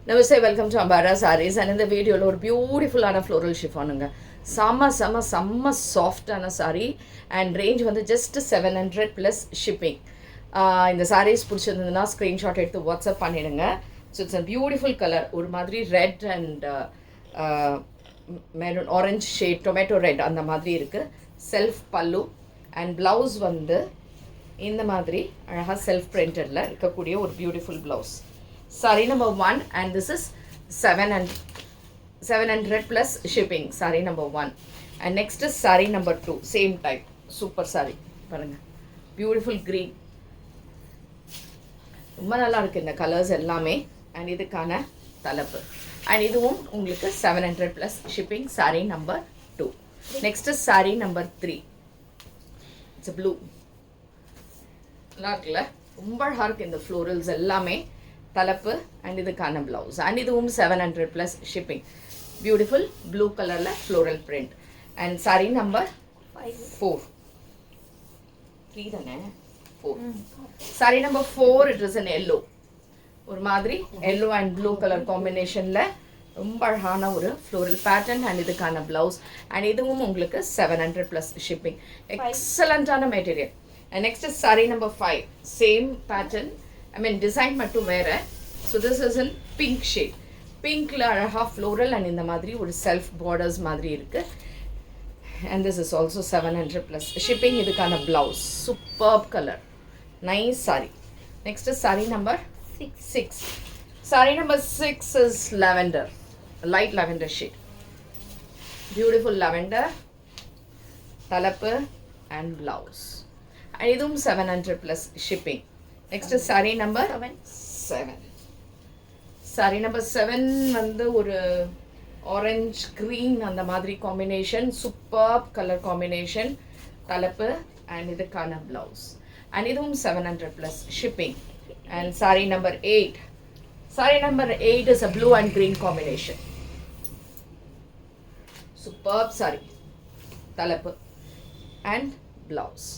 Namaste, welcome to Ambara Sarees. And in the video, ஒரு பியூட்டிஃபுல்லான floral ஷிஃபானுங்க. செம்ம சாஃப்டான சாரீ அண்ட் ரேஞ்ச் வந்து ஜஸ்ட் 700 ப்ளஸ் ஷிப்பிங். இந்த சாரீஸ் பிடிச்சிருந்ததுன்னா ஸ்க்ரீன்ஷாட் எடுத்து வாட்ஸ்அப் பண்ணிடுங்க. So it's a beautiful colour, ஒரு மாதிரி red and maroon orange shade, tomato red அந்த மாதிரி இருக்குது. செல்ஃப் பல்லு அண்ட் ப்ளவுஸ் வந்து இந்த மாதிரி அழகாக செல்ஃப் பிரிண்டடில் இருக்கக்கூடிய ஒரு beautiful blouse. Saree number 1 and this is 700 plus shipping. Saree number 1 and next is saree number 2, same type, super saree பாருங்க, beautiful green. ரொம்ப நல்லா இருக்கு இந்த கலர்ஸ் எல்லாமே. அண்ட் இதுக்கான தலைப்பு அண்ட் இதுவும் உங்களுக்கு 700 plus shipping. saree number 2. next is saree number 3. it's a blue. நல்லா இருக்குல்ல, ரொம்ப அழகாக இருக்குது இந்த ஃப்ளோரல்ஸ் எல்லாமே. தலைப்பு அண்ட் இதுக்கான ப்ளவுஸ் அண்ட் இதுவும் 700 ப்ளஸ் ஷிப்பிங். பியூட்டிஃபுல் ப்ளூ கலரில் floral print. And sari number 4. 3 தானே? 4. Sari number 4, it is an yellow. ஒரு மாதிரி எல்லோ அண்ட் ப்ளூ கலர் காம்பினேஷனில் ரொம்ப அழகான ஒரு ஃப்ளோரல் பேட்டர்ன் அண்ட் இதுக்கான ப்ளவுஸ் அண்ட் இதுவும் உங்களுக்கு 700 ப்ளஸ் ஷிப்பிங். எக்ஸலண்ட்டான material. And next is saree number 5, same pattern, design மட்டும் வேறு. So this is in pink shade. பிங்க்கில் அழகாக ஃப்ளோரல் அண்ட் இந்த மாதிரி ஒரு செல்ஃப் பார்டர்ஸ் மாதிரி இருக்குது. And this is also 700 plus shipping. இதுக்கான blouse superb colour, nice saree. Next is saree number 6. Saree number 6 is lavender, light lavender ஷேட். பியூட்டிஃபுல் lavender தலைப்பு அண்ட் ப்ளவுஸ் அண்ட் இதுவும் 700 plus shipping. Next saree number 7. saree number 7 வந்து ஒரு orange green அந்த மாதிரி combination, super colour combination. தலைப்பு and இதுக்கான blouse and இதுவும் 700 plus shipping. And saree number 8. saree number 8 is a blue and green combination. Super saree, தலைப்பு and blouse.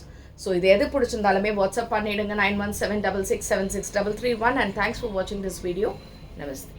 So இது எது பிடிச்சிருந்தாலுமே வாட்ஸ்அப் பண்ணிவிடுங்க 9176676331. அண்ட் தேங்க்ஸ் ஃபார் வாட்சிங் திஸ் வீடியோ. நமஸ்தே.